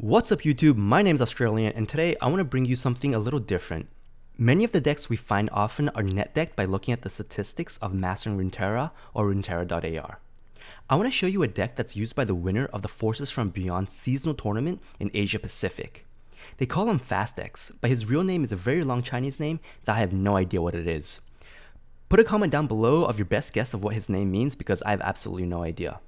What's up YouTube, my name's Australian and today I want to bring you something a little different. Many of the decks we find often are net decked by looking at the statistics of mastering Runeterra or Runeterra.ar. I want to show you a deck that's used by the winner of the Forces from Beyond seasonal tournament in Asia Pacific. They call him Fast X, but his real name is a very long Chinese name that I have no idea what it is. Put a comment down below of your best guess of what his name means because I have absolutely no idea.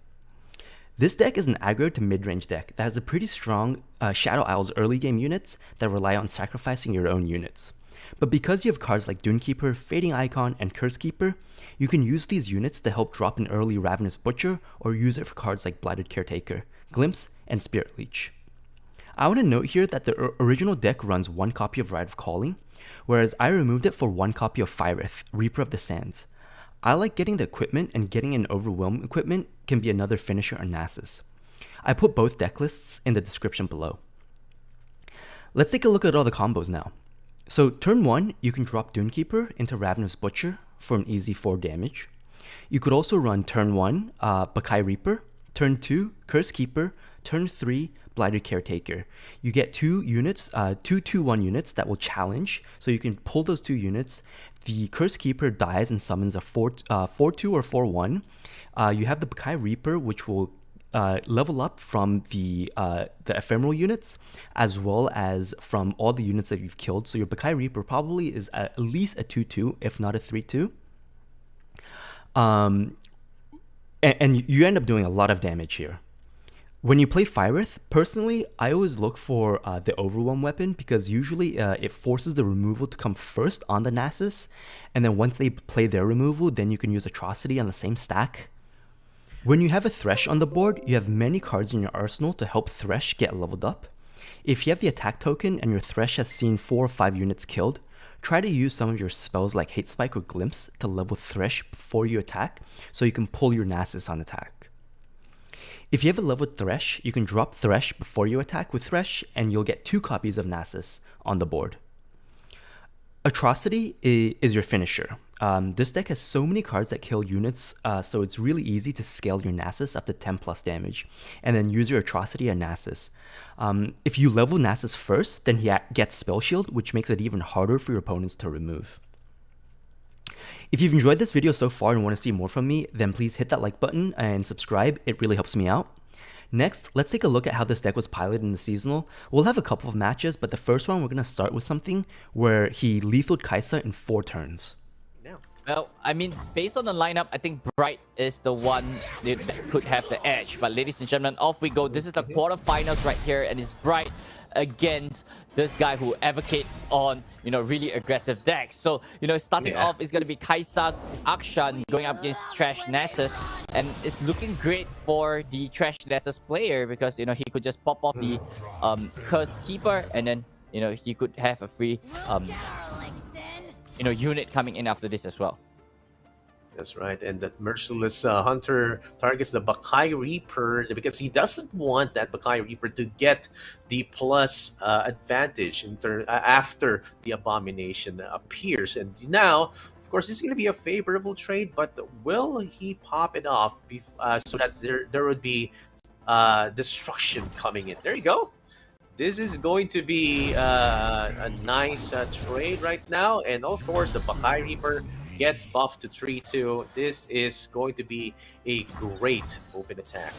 This deck is an aggro to mid-range deck that has a pretty strong Shadow Isles early game units that rely on sacrificing your own units. But because you have cards like Dunekeeper, Fading Icon, and Cursekeeper, you can use these units to help drop an early Ravenous Butcher or use it for cards like Blighted Caretaker, Glimpse, and Spirit Leech. I want to note here that the original deck runs one copy of Rite of Calling, whereas I removed it for one copy of Fireth, Reaper of the Sands. I like getting the equipment, and getting an Overwhelm equipment can be another finisher on Nasus. I put both deck lists in the description below. Let's take a look at all the combos now. So turn 1, you can drop Dunekeeper into Ravenous Butcher for an easy 4 damage. You could also run turn 1, Bakai Reaper, turn 2, Cursekeeper, turn 3, Blighted Caretaker. You get 2 units, 2/2/1 units that will challenge, so you can pull those 2 units. The Cursekeeper dies and summons a 4/2 or 4/1. You have the Bakai Reaper, which will level up from the ephemeral units, as well as from all the units that you've killed. So your Bakai Reaper probably is at least a 2/2, if not a 3/2. And you end up doing a lot of damage here. When you play Fireth, personally, I always look for the Overwhelm weapon because usually it forces the removal to come first on the Nasus, and then once they play their removal, then you can use Atrocity on the same stack. When you have a Thresh on the board, you have many cards in your arsenal to help Thresh get leveled up. If you have the attack token and your Thresh has seen 4 or 5 units killed, try to use some of your spells like Hate Spike or Glimpse to level Thresh before you attack so you can pull your Nasus on attack. If you have a leveled Thresh, you can drop Thresh before you attack with Thresh and you'll get 2 copies of Nasus on the board. Atrocity is your finisher. This deck has so many cards that kill units, so it's really easy to scale your Nasus up to 10 plus damage, and then use your Atrocity on Nasus. If you level Nasus first, then he gets Spell Shield, which makes it even harder for your opponents to remove. If you've enjoyed this video so far and want to see more from me, then please hit that like button and subscribe, it really helps me out. Next, let's take a look at how this deck was piloted in the seasonal. We'll have a couple of matches, but the first one we're going to start with something where he lethaled Kaisa in 4 turns. Well, I mean, based on the lineup, I think Rite is the one that could have the edge. But ladies and gentlemen, off we go. This is the quarterfinals right here, and it's Rite against this guy who advocates on, really aggressive decks. So, starting off is going to be Kaisa Akshan going up against Thresh Nasus, and it's looking great for the Thresh Nasus player because, he could just pop off the Cursekeeper, and then, he could have a free unit coming in after this as well. That's right, and that merciless hunter targets the Bakai Reaper because he doesn't want that Bakai Reaper to get the plus advantage after the abomination appears. And now, of course, this is going to be a favorable trade, but will he pop it off so that there would be destruction coming in? There you go. This is going to be a nice trade right now, and of course the Bakai Reaper gets buffed to 3/2. This is going to be a great open attack.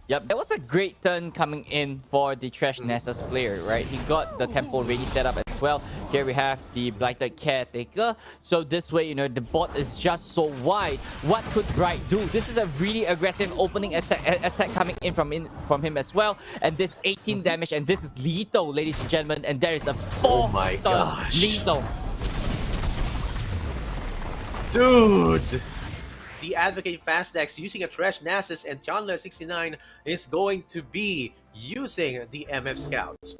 Yep, that was a great turn coming in for the Thresh Nasus player, right? He got the tempo ready set up as well. Here we have the Blighted Caretaker. So this way, the board is just so wide. What could Rite do? This is a really aggressive opening attack coming in from him as well. And this 18 damage, and this is lethal, ladies and gentlemen. And there is a 4-star lethal. Dude! The Advocate Fastex using a Thresh Nasus, and Tianle69 is going to be using the MF Scouts.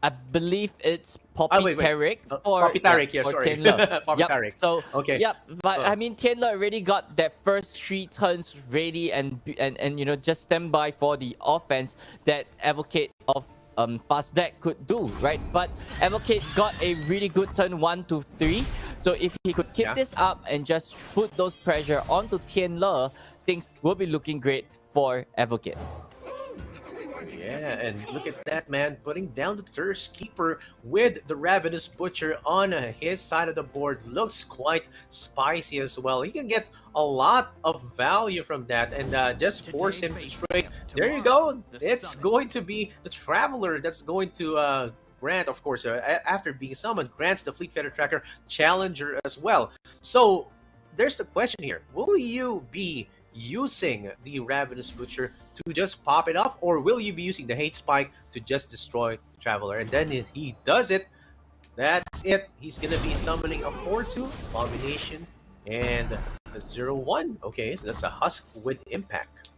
I believe it's Poppy Taric. Poppy Taric, yeah, sorry. Poppy Taric. So, okay. Yep, but I mean, Tianle already got their first 3 turns ready and just stand by for the offense that Advocate of Fast deck could do, right? But Advocate got a really good turn 1 to 3. So if he could keep this up and just put those pressure onto Tianle, things will be looking great for Advocate. Yeah, and look at that, man, putting down the Thirst Keeper with the Ravenous Butcher on his side of the board. Looks quite spicy as well. He can get a lot of value from that, and just force him to trade. There you go. It's going to be the Traveler that's going to grant, of course, after being summoned, grants the Fleet Feather Tracker Challenger as well. So there's the question here. Will you be using the Ravenous Butcher to just pop it off, or will you be using the Hate Spike to just destroy the Traveler? And then if he does it, that's it. He's gonna be summoning a 4-2 Abomination and a 0-1. Okay, so that's a Husk with Impact.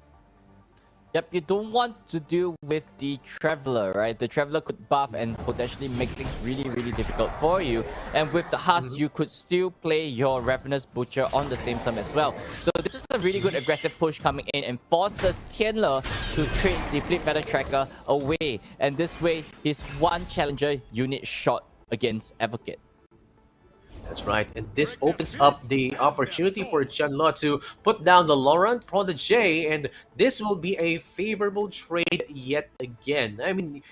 Yep, you don't want to deal with the Traveler, right? The Traveler could buff and potentially make things really, really difficult for you. And with the Husk, you could still play your Ravenous Butcher on the same turn as well. So this is a really good aggressive push coming in and forces Tianle to trade the Fleet Feather Tracker away. And this way, he's one Challenger unit short against Advocate. That's right, and this opens up the opportunity for Chanla to put down the Laurent Protege, and this will be a favorable trade yet again. I mean,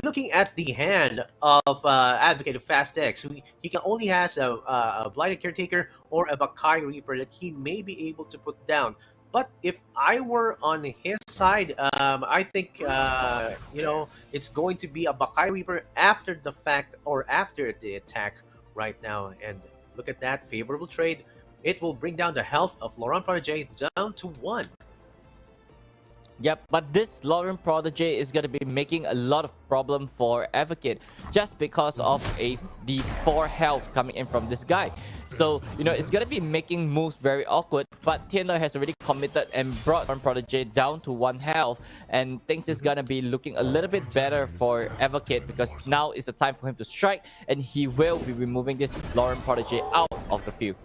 looking at the hand of Advocate of Fast X, he can only has a Blighted Caretaker or a Bakai Reaper that he may be able to put down. But if I were on his side, I think you know, it's going to be a Bakai Reaper after the fact or after the attack right now. And look at that favorable trade. It will bring down the health of Laurent Protege down to 1. Yep, but this Laurent Protege is going to be making a lot of problem for Advocate just because of the 4 health coming in from this guy. So, you know, it's going to be making moves very awkward, but Tianle has already committed and brought Laurent Protege down to 1 health, and things is going to be looking a little bit better for Advocate because now is the time for him to strike, and he will be removing this Laurent Protege out of the field.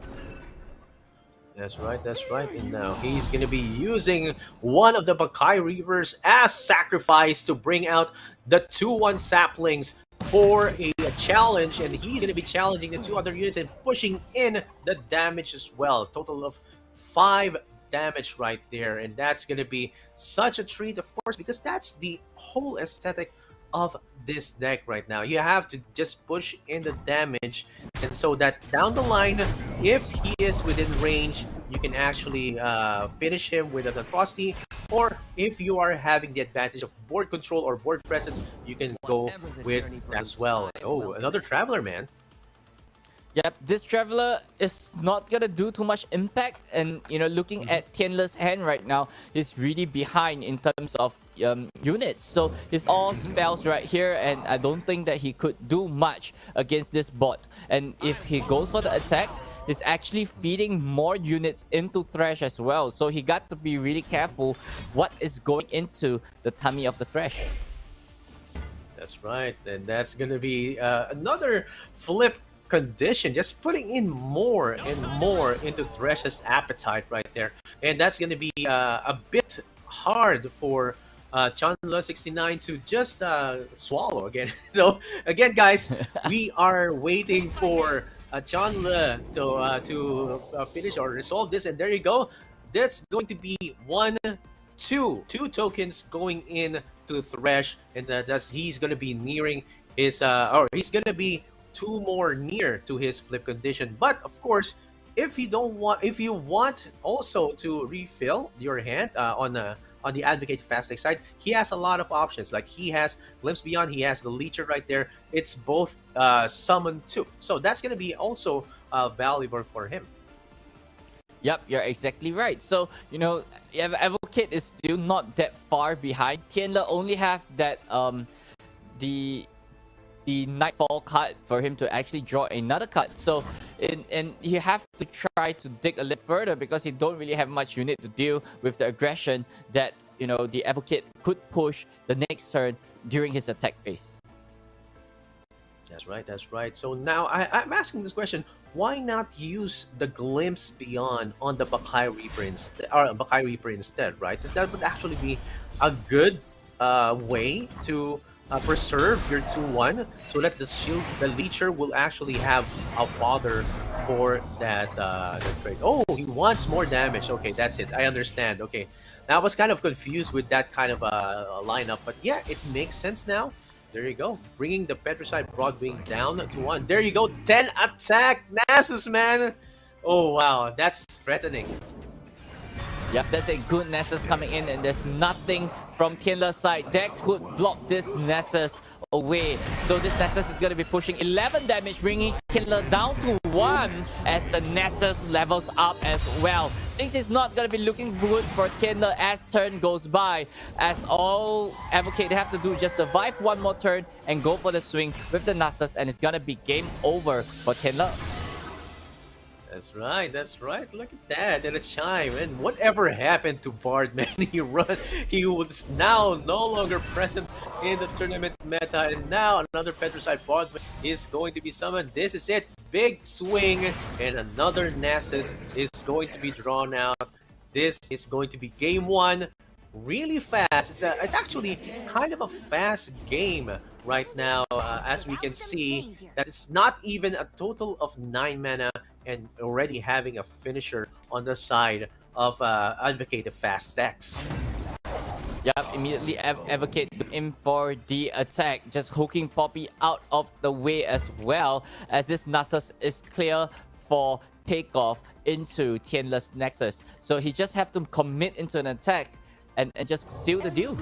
That's right, that's right. And now he's going to be using one of the Bakai Reavers as sacrifice to bring out the 2-1 Saplings for a challenge. And he's going to be challenging the 2 other units and pushing in the damage as well. A total of 5 damage right there. And that's going to be such a treat, of course, because that's the whole aesthetic of this deck right now. You have to just push in the damage, and so that down the line, if he is within range, you can actually finish him with an atrocity, or if you are having the advantage of board control or board presence, you can go with that as well. Oh, another Traveler, man. Yep, this Traveler is not gonna do too much impact, and you know, looking at Tianle's hand right now, he's really behind in terms of units. So he's all spells right here, and I don't think that he could do much against this bot. And if he goes for the attack, he's actually feeding more units into Thresh as well. So he got to be really careful what is going into the tummy of the Thresh. That's right, and that's gonna be another flip condition, just putting in more and more into Thresh's appetite right there, and that's going to be a bit hard for Chanla69 to just swallow again. So again, guys, we are waiting for Chanla to finish or resolve this, and there you go. That's going to be 2 tokens going in to Thresh, and that's he's going to be nearing his or he's going to be 2 more near to his flip condition. But of course, if you want also to refill your hand on the Advocate Fast side, he has a lot of options. Like he has Glimpse Beyond, he has the Leecher right there. It's both summon too, so that's gonna be also valuable for him. Yep, you're exactly right. So, you know, Advocate is still not that far behind. Tianle only have that the Nightfall card for him to actually draw another card. So, and you have to try to dig a little further because you don't really have much unit to deal with the aggression that, you know, the Advocate could push the next turn during his attack phase. That's right, that's right. So now I'm asking this question: why not use the Glimpse Beyond on the Bakai Reaper instead, or Bakai Reaper instead, right? So that would actually be a good way to preserve your 2-1, so that the Leecher will actually have a fodder for that trade. Oh, he wants more damage. Okay, that's it. I understand. Okay, now I was kind of confused with that kind of lineup, but yeah, it makes sense now. There you go, bringing the Petricide Broadwing down to 1. There you go, 10 attack, Nasus, man. Oh wow, that's threatening. Yep, that's a good Nasus coming in, and there's nothing from Tianle's side that could block this Nasus away. So this Nasus is going to be pushing 11 damage, bringing Tianle down to 1 as the Nasus levels up as well. Things is not going to be looking good for Tianle as turn goes by, as all Advocate have to do is just survive one more turn and go for the swing with the Nasus, and it's going to be game over for Tianle. That's right, that's right. Look at that, and a chime. And whatever happened to Bard, man? He was now no longer present in the tournament meta, and now another Petricide Bard is going to be summoned. This is it. Big swing, and another Nasus is going to be drawn out. This is going to be game 1. Really fast. It's actually kind of a fast game right now, as we can see that it's not even a total of 9 mana and already having a finisher on the side of Advocate of fast stacks. Yep, immediately Advocate in for the attack, just hooking Poppy out of the way as well, as this Nasus is clear for takeoff into Tianle's Nexus. So he just have to commit into an attack and just seal the deal.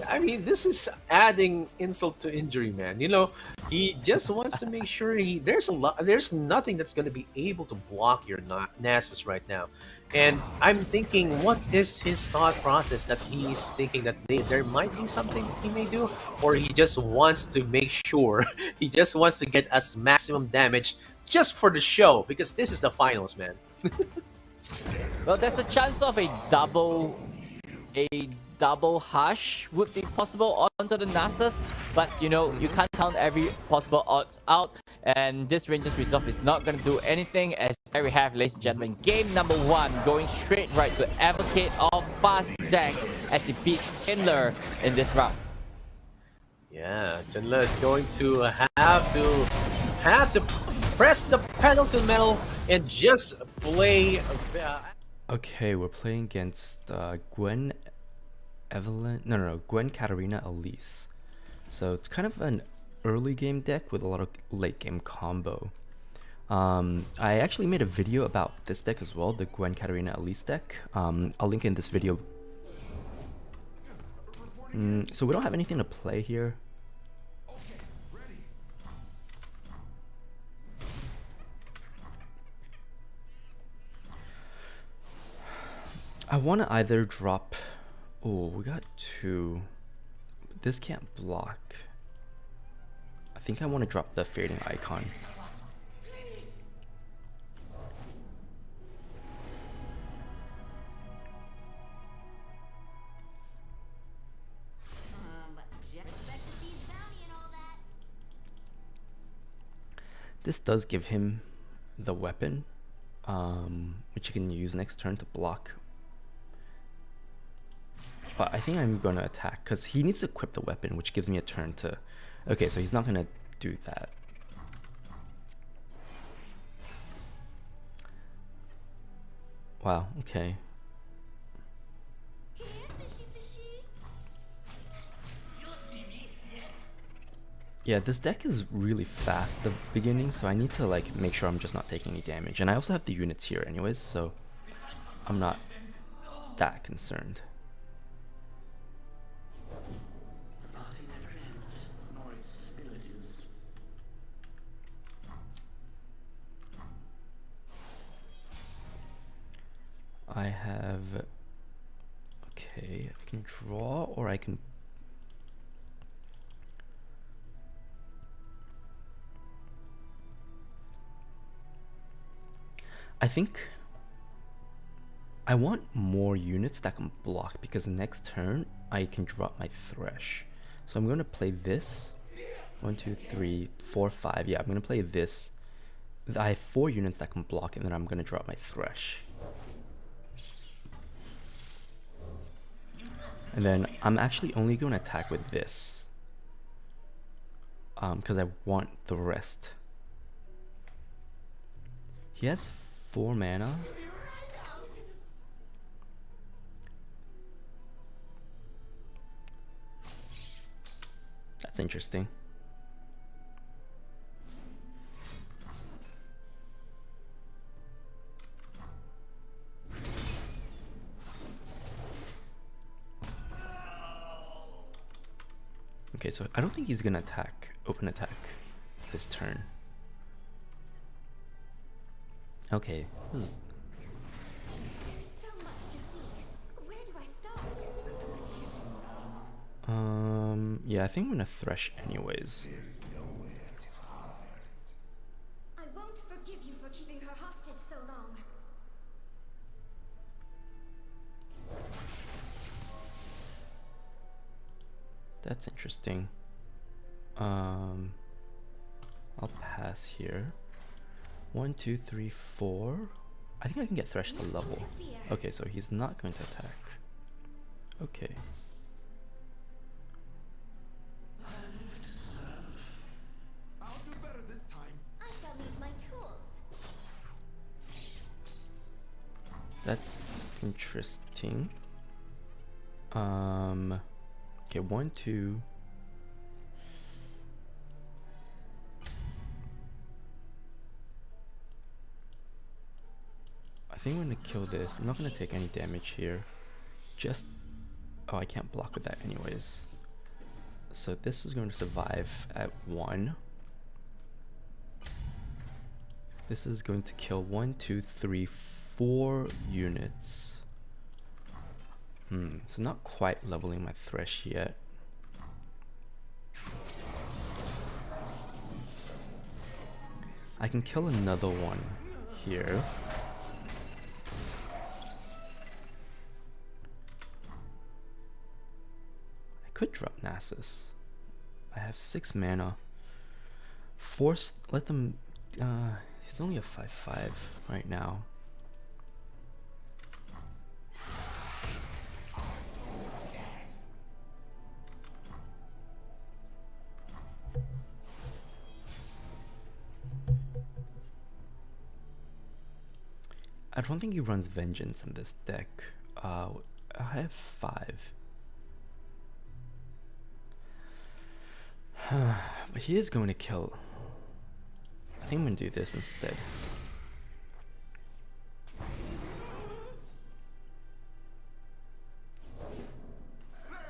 I mean, this is adding insult to injury, man. You know, he just wants to make sure there's nothing that's going to be able to block your Nasus right now. And I'm thinking, what is his thought process that he's thinking that there might be something he may do, or he just wants to make sure he just wants to get as maximum damage just for the show, because this is the finals, man. Well, there's a chance of a double hush would be possible onto the Nasus, but you know, you can't count every possible odds out, and this Ranger's Resolve is not going to do anything. As there we have, ladies and gentlemen, game number 1 going straight right to Advocate of Fast Deck as he beats Tianle in this round. Yeah, Tianle is going to have to press the pedal to the metal and just play. Okay, we're playing against Gwen, Gwen, Katarina, Elise. So it's kind of an early game deck with a lot of late game combo. I actually made a video about this deck as well, the Gwen, Katarina, Elise deck. I'll link in this video. So we don't have anything to play here. I want to either drop... Oh, we got 2. But this can't block. I think I want to drop the fading icon. This does give him the weapon, which he can use next turn to block. But I think I'm going to attack, because he needs to equip the weapon, which gives me a turn to... Okay, so he's not going to do that. Wow, okay. Yeah, this deck is really fast at the beginning, so I need to like make sure I'm just not taking any damage. And I also have the units here anyways, so I'm not that concerned. I have... Okay, I can draw, or I can... I think I want more units that can block, because next turn I can drop my Thresh. So I'm going to play this. 1, 2, 3, 4, 5. Yeah, I'm going to play this. I have 4 units that can block, and then I'm going to drop my Thresh. And then I'm actually only going to attack with this, because I want the rest. He has 4 mana. That's interesting. Okay, so I don't think he's gonna open attack this turn. Okay, this is... yeah, I think I'm gonna Thresh anyways. I won't forgive you for keeping her hostage so long. That's interesting. I'll pass here. 1, 2, 3, 4. I think I can get Thresh to level. Okay, so he's not going to attack. Okay. I'll do better this time. I shall use my tools. That's interesting. Okay, 1, 2. I think I'm gonna kill this. I'm not gonna take any damage here. Just... oh, I can't block with that anyways. So this is going to survive at 1. This is going to kill 1, 2, 3, 4 units. So not quite leveling my Thresh yet. I can kill another one here. I could drop Nasus. I have 6 mana. Let them... it's only a 5/5 right now. I don't think he runs Vengeance in this deck. I have 5. But he is going to kill. I think I'm going to do this instead. There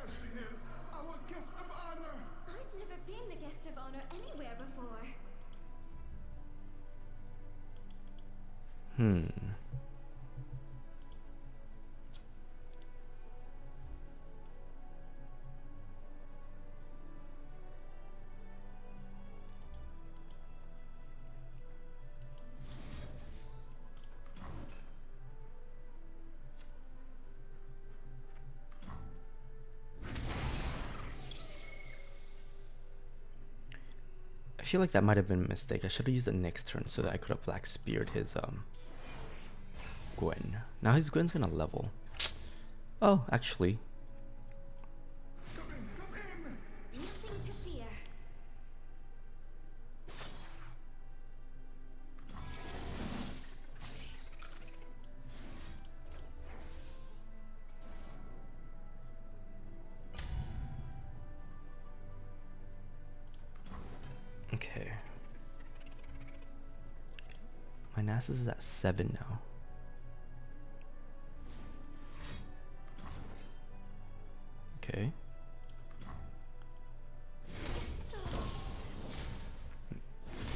she is, our guest of honor. I've never been the guest of honor anywhere before. I feel like that might have been a mistake. I should have used the next turn so that I could have Black Speared his Gwen. Now his Gwen's gonna level. Oh, actually. Come in. Nothing to fear. Okay. My Nasus is at 7 now. Okay.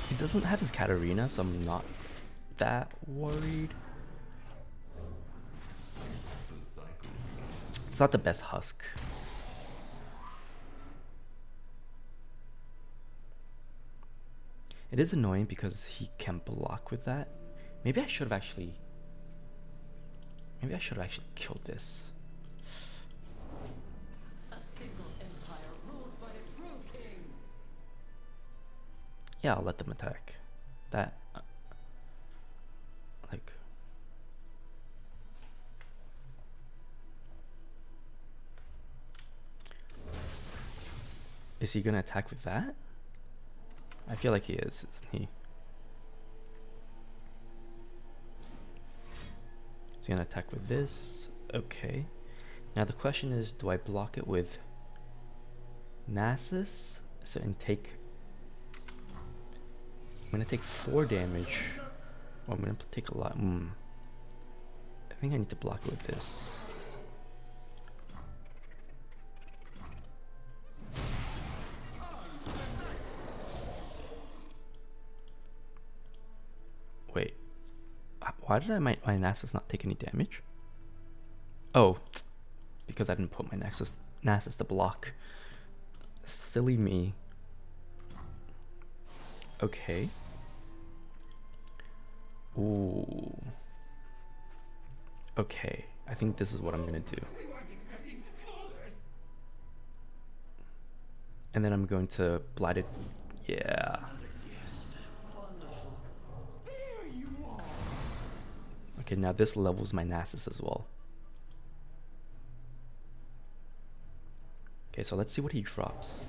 He doesn't have his Katarina, so I'm not that worried. It's not the best Husk. It is annoying because he can block with that. Maybe I should have actually killed this. A single empire ruled by a true king. Yeah, I'll let them attack. That, like... Is he gonna attack with that? I feel like he is, isn't he? He's gonna attack with this. Okay. Now the question is, do I block it with Nasus? So and take. I'm gonna take 4 damage. Oh, I'm gonna take a lot. I think I need to block it with this. Wait. Why did my Nasus not take any damage? Oh, because I didn't put my Nasus to block. Silly me. Okay. Ooh. Okay, I think this is what I'm gonna do. And then I'm going to blight it. Yeah. Okay, now this levels my Nasus as well. Okay, so let's see what he drops.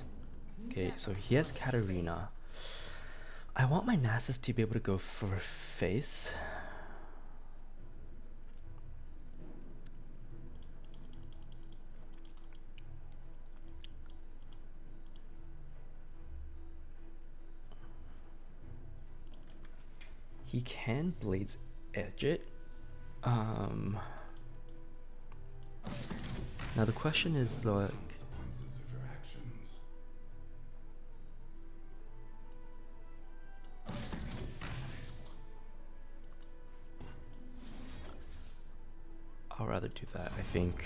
Okay, so he has Katarina. I want my Nasus to be able to go for face. He can Blade's Edge it. Now the question is, I'll rather do that, I think,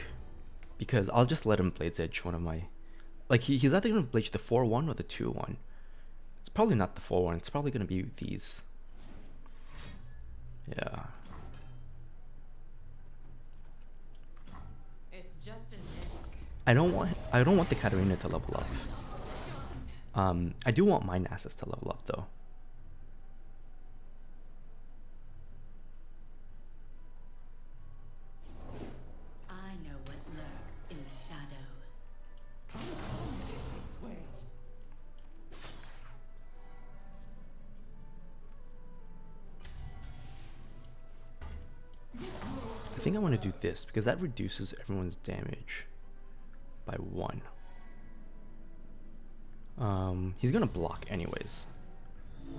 because I'll just let him Blade's Edge one of my, like he's either gonna Blade the 4-1 or the 2-1. It's probably not the 4-1. It's probably gonna be these. Yeah. It's just an egg. I don't want the Katarina to level up. I do want my Nasus to level up though. I know what lurks in the shadows. I think I want to do this because that reduces everyone's damage by 1. He's gonna block anyways.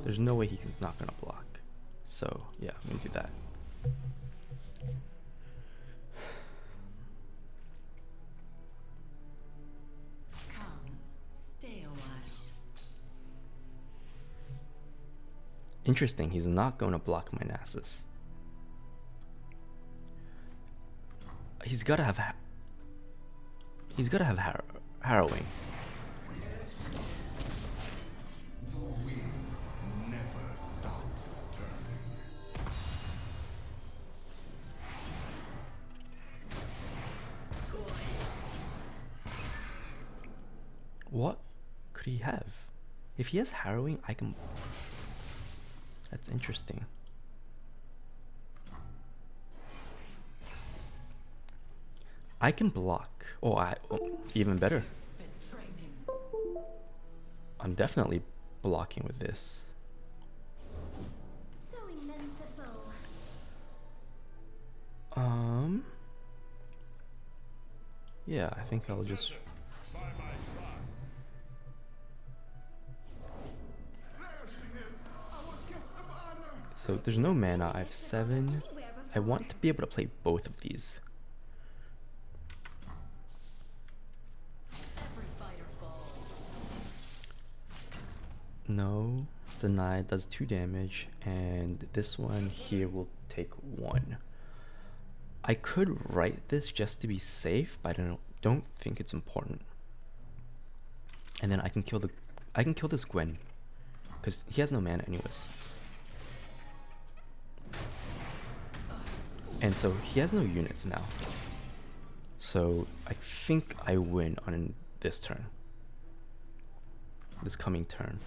There's no way he's not gonna block. So yeah, I'm gonna do that. Come, stay a while. Interesting, he's not gonna block my Nasus. He's gotta have harrowing. What could he have? If he has harrowing, I can. That's interesting. I can block. Oh, even better. I'm definitely blocking with this. Sewing mends the soul. Yeah, I think I'll just. So there's no mana. I have 7. I want to be able to play both of these. Every fighter falls. No, deny does 2 damage, and this one here will take 1. I could write this just to be safe, but I don't think it's important. And then I can kill this Gwen, because he has no mana anyways. And so he has no units now. So I think I win on this turn. This coming turn.